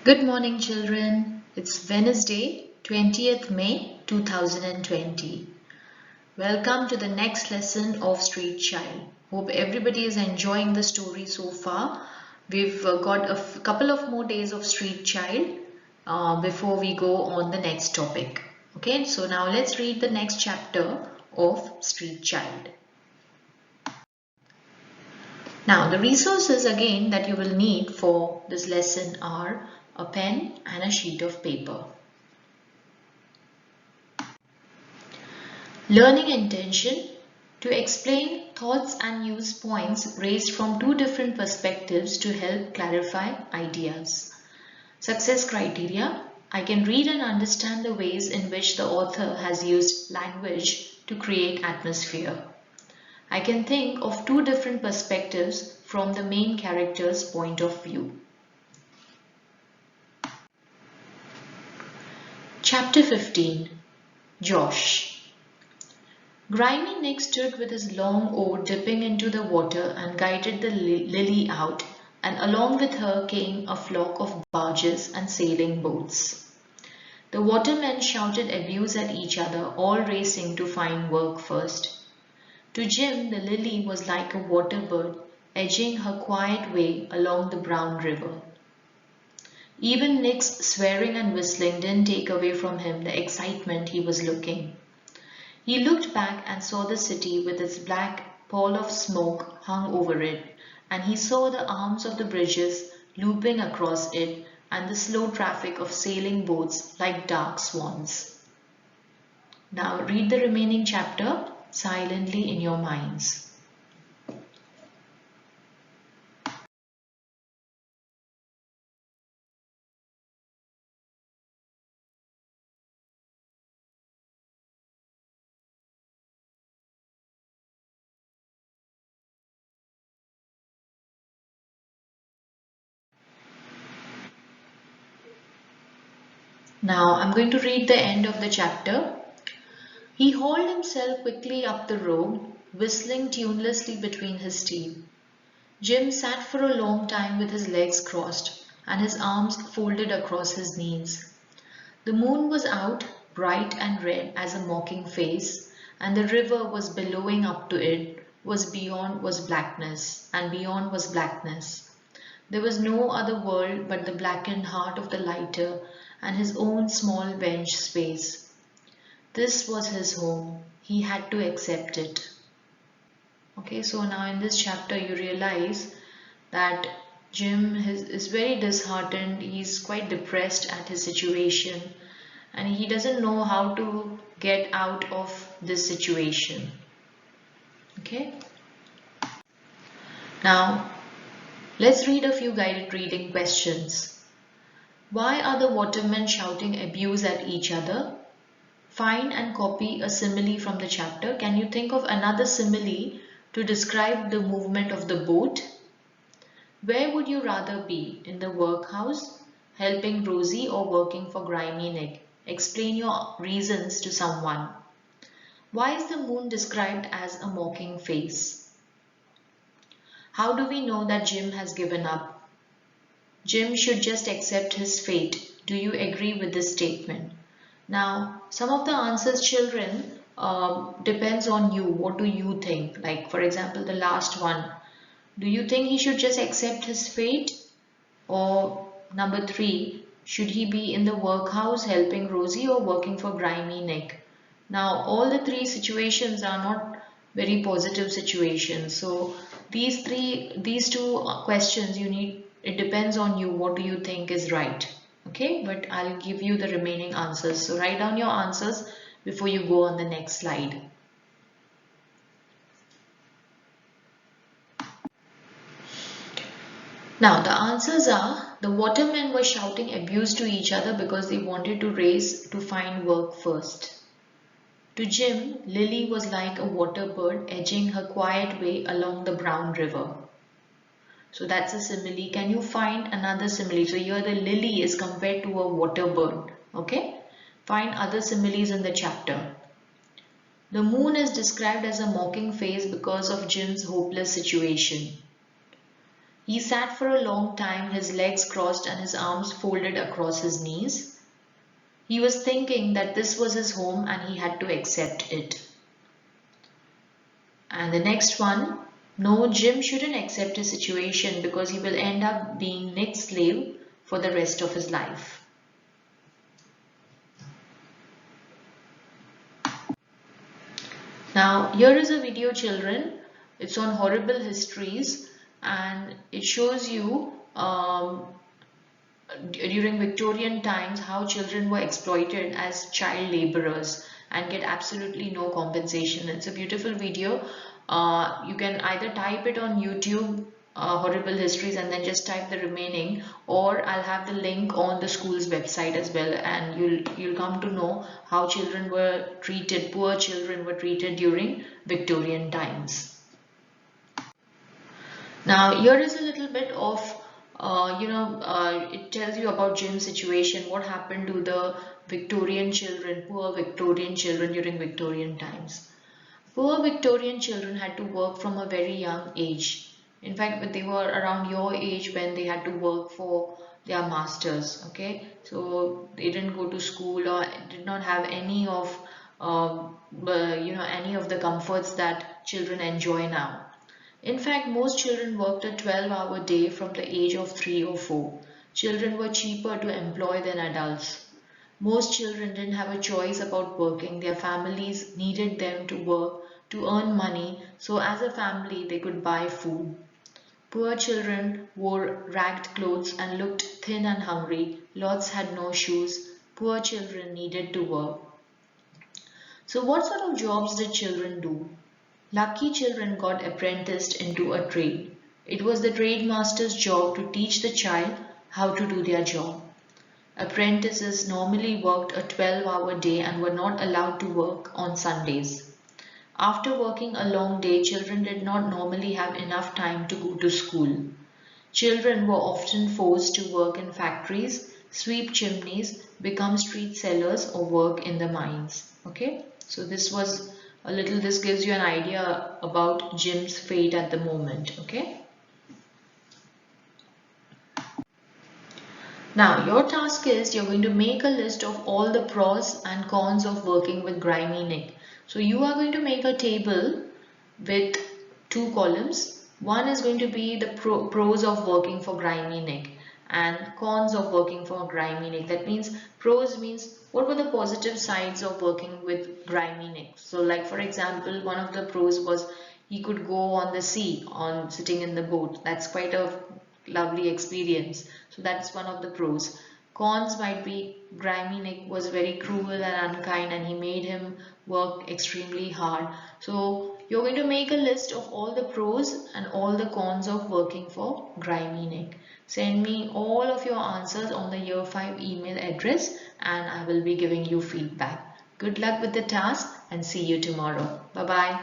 Good morning, children. It's Wednesday, 20th May 2020. Welcome to the next lesson of Street Child. Hope everybody is enjoying the story so far. We've got a couple of more days of Street Child before we go on the next topic. Okay, so now let's read the next chapter of Street Child. Now, the resources again that you will need for this lesson are a pen and a sheet of paper. Learning intention: to explain thoughts and use points raised from two different perspectives to help clarify ideas. Success criteria: I can read and understand the ways in which the author has used language to create atmosphere. I can think of two different perspectives from the main character's point of view. Chapter 15. Josh. Grimy Nick stood with his long oar dipping into the water and guided the Lily out, and along with her came a flock of barges and sailing boats. The watermen shouted abuse at each other, all racing to find work first. To Jim, the Lily was like a water bird, edging her quiet way along the brown river. Even Nick's swearing and whistling didn't take away from him the excitement he was looking. He looked back and saw the city with its black pall of smoke hung over it, and he saw the arms of the bridges looping across it and the slow traffic of sailing boats like dark swans. Now read the remaining chapter silently in your minds. Now I'm going to read the end of the chapter. He hauled himself quickly up the road, whistling tunelessly between his teeth. Jim sat for a long time with his legs crossed and his arms folded across his knees. The moon was out, bright and red as a mocking face, and the river was billowing up to it. Beyond was blackness, and beyond was blackness. There was no other world but the blackened heart of the lighter and his own small bench space. This was his home. He had to accept it. Okay, so now in this chapter you realize that Jim is very disheartened. He's quite depressed at his situation and he doesn't know how to get out of this situation. Okay. Now let's read a few guided reading questions. Why are the watermen shouting abuse at each other? Find and copy a simile from the chapter. Can you think of another simile to describe the movement of the boat? Where would you rather be? In the workhouse, helping Rosie, or working for Grimy Nick? Explain your reasons to someone. Why is the moon described as a mocking face? How do we know that Jim has given up? Jim should just accept his fate. Do you agree with this statement? Now, some of the answers, children, depends on you. What do you think? Like, for example, the last one. Do you think he should just accept his fate? Or number 3, should he be in the workhouse helping Rosie or working for Grimy Nick? Now, all the 3 situations are not very positive situations. So, these 2 questions it depends on you. What do you think is right? Okay, but I'll give you the remaining answers. So write down your answers before you go on the next slide. Now the answers are: the watermen were shouting abuse to each other because they wanted to race to find work first. To Jim, Lily was like a water bird edging her quiet way along the brown river. So that's a simile. Can you find another simile? So here the lily is compared to a water bird. Okay. Find other similes in the chapter. The moon is described as a mocking face because of Jim's hopeless situation. He sat for a long time, his legs crossed and his arms folded across his knees. He was thinking that this was his home and he had to accept it. And the next one, no, Jim shouldn't accept his situation because he will end up being Nick's slave for the rest of his life. Now, here is a video, children. It's on horrible histories and it shows you during Victorian times how children were exploited as child laborers and get absolutely no compensation. It's a beautiful video. You can either type it on YouTube, horrible histories, and then just type the remaining, or I'll have the link on the school's website as well, and you'll come to know how children were treated, poor children were treated during Victorian times. Now here is a little bit of it tells you about Jim's situation, what happened to the Victorian children, poor Victorian children during Victorian times. Poor Victorian children had to work from a very young age. In fact, they were around your age when they had to work for their masters. Okay, so they didn't go to school or did not have any of any of the comforts that children enjoy now. In fact, most children worked a 12-hour day from the age of 3 or 4. Children were cheaper to employ than adults. Most children didn't have a choice about working. Their families needed them to work to earn money, so as a family they could buy food. Poor children wore ragged clothes and looked thin and hungry. Lots had no shoes. Poor children needed to work. So what sort of jobs did children do? Lucky children got apprenticed into a trade. It was the trade master's job to teach the child how to do their job. Apprentices normally worked a 12-hour day and were not allowed to work on Sundays. After working a long day, children did not normally have enough time to go to school. Children were often forced to work in factories, sweep chimneys, become street sellers, or work in the mines. Okay, so this gives you an idea about Jim's fate at the moment. Okay. Now your task is you're going to make a list of all the pros and cons of working with grimy Nick. So you are going to make a table with 2 columns. One is going to be the pros of working for grimy Nick and cons of working for grimy Nick. That means pros means what were the positive sides of working with grimy Nick. So like for example, one of the pros was he could go on the sea on sitting in the boat. That's quite a lovely experience. So that's one of the pros. Cons might be grimy Nick was very cruel and unkind and he made him work extremely hard. So you're going to make a list of all the pros and all the cons of working for grimy Nick. Send me all of your answers on the Year 5 email address and I will be giving you feedback. Good luck with the task and see you tomorrow. Bye-bye.